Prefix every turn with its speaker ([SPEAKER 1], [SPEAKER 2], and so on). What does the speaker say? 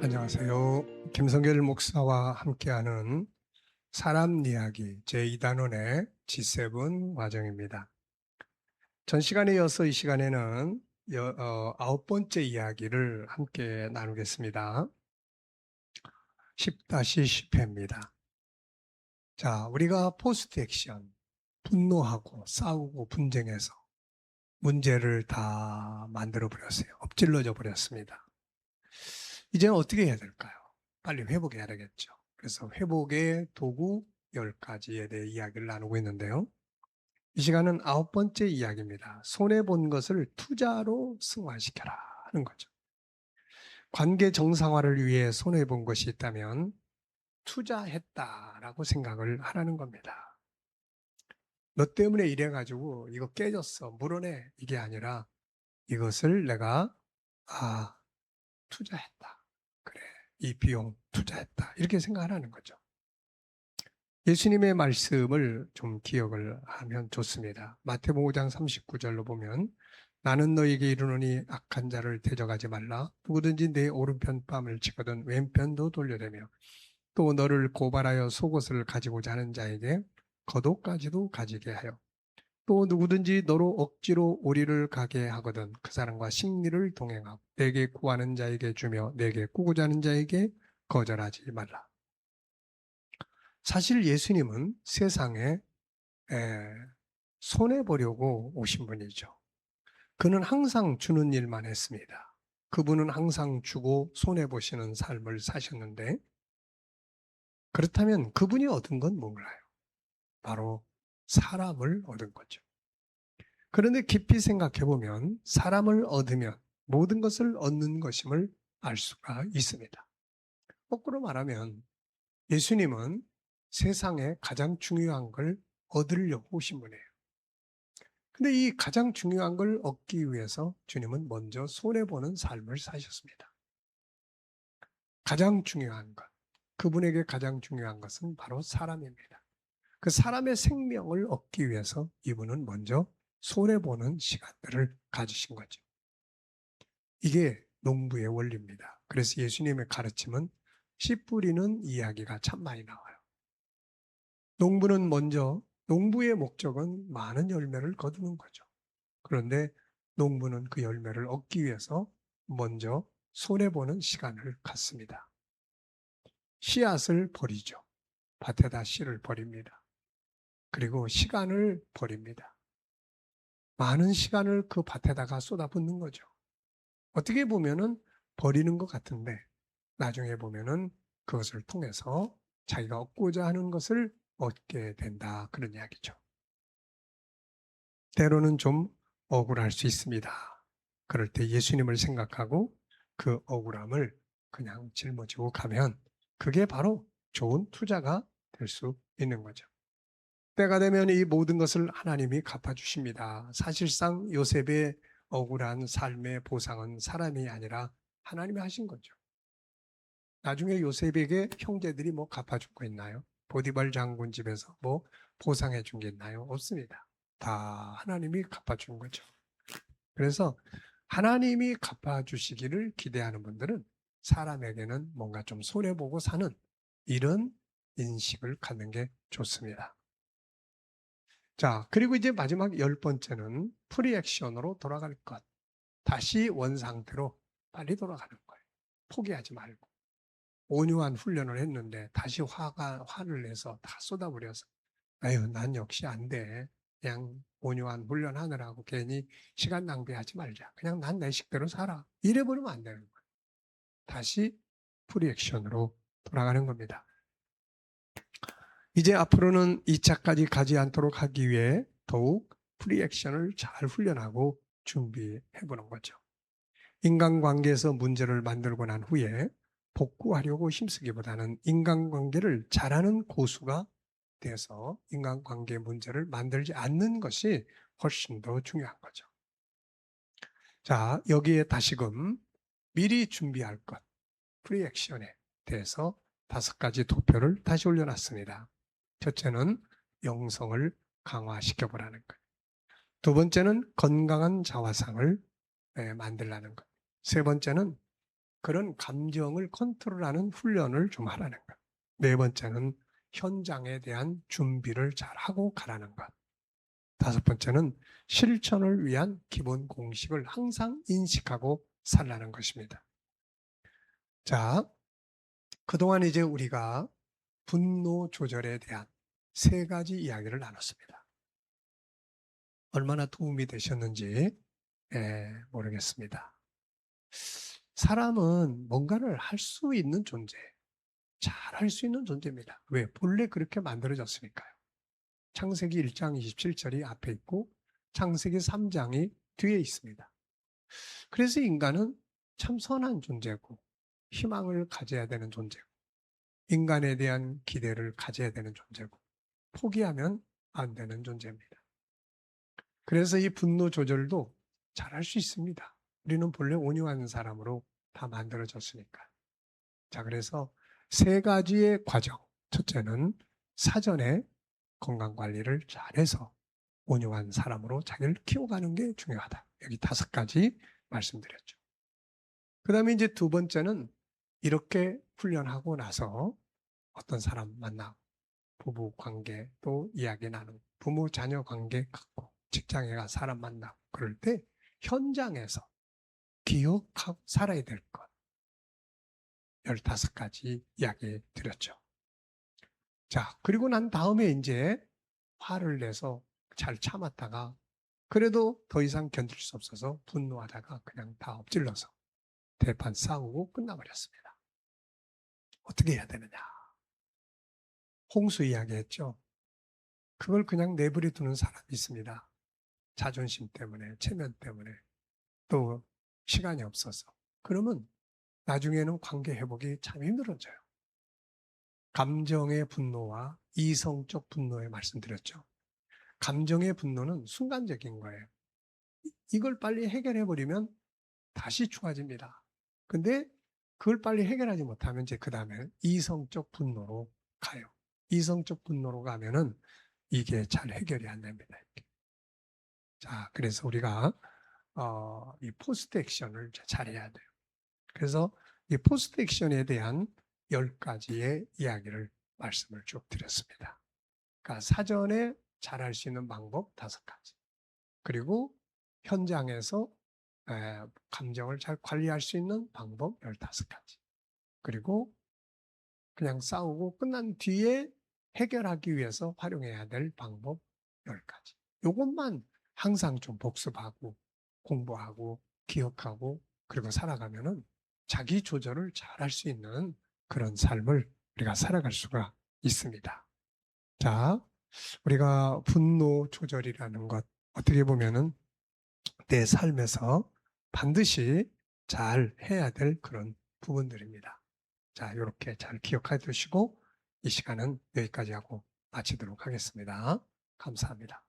[SPEAKER 1] 안녕하세요. 김성길 목사와 함께하는 사람 이야기 제2단원의 G7 과정입니다. 전 시간에 이어서 이 시간에는 9번째 이야기를 함께 나누겠습니다. 10-10회입니다. 자, 우리가 포스트 액션, 분노하고 싸우고 분쟁해서 문제를 다 만들어 버렸어요. 엎질러져 버렸습니다. 이제는 어떻게 해야 될까요? 빨리 회복해야 되겠죠. 그래서 회복의 도구 10가지에 대해 이야기를 나누고 있는데요. 이 시간은 9번째 이야기입니다. 손해본 것을 투자로 승화시켜라 하는 거죠. 관계 정상화를 위해 손해본 것이 있다면 투자했다라고 생각을 하라는 겁니다. 너 때문에 이래가지고 이거 깨졌어, 물어내, 이게 아니라 이것을 내가 투자했다. 그래, 이 비용 투자했다. 이렇게 생각하라는 거죠. 예수님의 말씀을 좀 기억을 하면 좋습니다. 마태복음 5장 39절로 보면 나는 너에게 이르노니 악한 자를 대적하지 말라. 누구든지 내 오른편 뺨을 치거든 왼편도 돌려대며 또 너를 고발하여 속옷을 가지고자 하는 자에게 겉옷까지도 가지게 하여 또 누구든지 너로 억지로 오리를 가게 하거든 그 사람과 식리를 동행하고 내게 구하는 자에게 주며 내게 꾸고자 하는 자에게 거절하지 말라. 사실 예수님은 세상에 손해보려고 오신 분이죠. 그는 항상 주는 일만 했습니다. 그분은 항상 주고 손해보시는 삶을 사셨는데 그렇다면 그분이 얻은 건 뭔가요? 바로 사람을 얻은 거죠. 그런데 깊이 생각해 보면 사람을 얻으면 모든 것을 얻는 것임을 알 수가 있습니다. 거꾸로 말하면 예수님은 세상에 가장 중요한 걸 얻으려고 오신 분이에요. 근데 이 가장 중요한 걸 얻기 위해서 주님은 먼저 손해보는 삶을 사셨습니다. 가장 중요한 것, 그분에게 가장 중요한 것은 바로 사람입니다. 그 사람의 생명을 얻기 위해서 이분은 먼저 손해보는 시간들을 가지신 거죠. 이게 농부의 원리입니다. 그래서 예수님의 가르침은 씨 뿌리는 이야기가 참 많이 나와요. 농부는 먼저 농부의 목적은 많은 열매를 거두는 거죠. 그런데 농부는 그 열매를 얻기 위해서 먼저 손해보는 시간을 갖습니다. 씨앗을 버리죠. 밭에다 씨를 버립니다. 그리고 시간을 버립니다. 많은 시간을 그 밭에다가 쏟아붓는 거죠. 어떻게 보면은 버리는 것 같은데 나중에 보면은 그것을 통해서 자기가 얻고자 하는 것을 얻게 된다. 그런 이야기죠. 때로는 좀 억울할 수 있습니다. 그럴 때 예수님을 생각하고 그 억울함을 그냥 짊어지고 가면 그게 바로 좋은 투자가 될 수 있는 거죠. 때가 되면 이 모든 것을 하나님이 갚아주십니다. 사실상 요셉의 억울한 삶의 보상은 사람이 아니라 하나님이 하신 거죠. 나중에 요셉에게 형제들이 뭐 갚아준 거 있나요? 보디발 장군 집에서 뭐 보상해 준 게 있나요? 없습니다. 다 하나님이 갚아준 거죠. 그래서 하나님이 갚아주시기를 기대하는 분들은 사람에게는 뭔가 좀 손해보고 사는 이런 인식을 갖는 게 좋습니다. 자, 그리고 이제 마지막 10번째는 프리액션으로 돌아갈 것. 다시 원상태로 빨리 돌아가는 거예요. 포기하지 말고. 온유한 훈련을 했는데 다시 화를 내서 다 쏟아버려서 아유, 난 역시 안 돼. 그냥 온유한 훈련하느라고 괜히 시간 낭비하지 말자. 그냥 난 내 식대로 살아. 이래버리면 안 되는 거예요. 다시 프리액션으로 돌아가는 겁니다. 이제 앞으로는 2차까지 가지 않도록 하기 위해 더욱 프리액션을 잘 훈련하고 준비해 보는 거죠. 인간관계에서 문제를 만들고 난 후에 복구하려고 힘쓰기보다는 인간관계를 잘하는 고수가 돼서 인간관계 문제를 만들지 않는 것이 훨씬 더 중요한 거죠. 자, 여기에 다시금 미리 준비할 것, 프리액션에 대해서 5가지 도표를 다시 올려놨습니다. 첫째는 영성을 강화시켜 보라는 것. 두 번째는 건강한 자화상을 만들라는 것. 세 번째는 그런 감정을 컨트롤하는 훈련을 좀 하라는 것. 네 번째는 현장에 대한 준비를 잘 하고 가라는 것. 다섯 번째는 실천을 위한 기본 공식을 항상 인식하고 살라는 것입니다. 자, 그동안 이제 우리가 분노 조절에 대한 세 가지 이야기를 나눴습니다. 얼마나 도움이 되셨는지 모르겠습니다. 사람은 뭔가를 할 수 있는 존재, 잘 할 수 있는 존재입니다. 왜? 본래 그렇게 만들어졌으니까요. 창세기 1장 27절이 앞에 있고 창세기 3장이 뒤에 있습니다. 그래서 인간은 참 선한 존재고 희망을 가져야 되는 존재고 인간에 대한 기대를 가져야 되는 존재고 포기하면 안 되는 존재입니다. 그래서 이 분노 조절도 잘할 수 있습니다. 우리는 본래 온유한 사람으로 다 만들어졌으니까. 자, 그래서 세 가지의 과정. 첫째는 사전에 건강관리를 잘해서 온유한 사람으로 자기를 키워가는 게 중요하다. 여기 다섯 가지 말씀드렸죠. 그 다음에 이제 두 번째는 이렇게 훈련하고 나서 어떤 사람 만나고 부부 관계 또 이야기 나누고 부모 자녀 관계 갖고 직장에 가 사람 만나고 그럴 때 현장에서 기억하고 살아야 될 것 15가지 이야기 드렸죠. 자, 그리고 난 다음에 이제 화를 내서 잘 참았다가 그래도 더 이상 견딜 수 없어서 분노하다가 그냥 다 엎질러서 대판 싸우고 끝나버렸습니다. 어떻게 해야 되느냐? 홍수 이야기했죠. 그걸 그냥 내버려 두는 사람이 있습니다. 자존심 때문에, 체면 때문에, 또 시간이 없어서. 그러면 나중에는 관계 회복이 참 힘들어져요. 감정의 분노와 이성적 분노에 말씀드렸죠. 감정의 분노는 순간적인 거예요. 이걸 빨리 해결해버리면 다시 좋아집니다. 근데 그걸 빨리 해결하지 못하면 이제 그 다음에 이성적 분노로 가요. 이성적 분노로 가면은 이게 잘 해결이 안 됩니다. 자, 그래서 우리가 이 포스트 액션을 잘해야 돼요. 그래서 이 포스트 액션에 대한 10가지의 이야기를 말씀을 쭉 드렸습니다. 그러니까 사전에 잘할 수 있는 방법 5가지. 그리고 현장에서 감정을 잘 관리할 수 있는 방법 15가지. 그리고 그냥 싸우고 끝난 뒤에 해결하기 위해서 활용해야 될 방법 10가지. 이것만 항상 좀 복습하고 공부하고 기억하고 그리고 살아가면은 자기 조절을 잘 할 수 있는 그런 삶을 우리가 살아갈 수가 있습니다. 자, 우리가 분노 조절이라는 것 어떻게 보면은 내 삶에서 반드시 잘 해야 될 그런 부분들입니다. 자, 이렇게 잘 기억해 두시고 이 시간은 여기까지 하고 마치도록 하겠습니다. 감사합니다.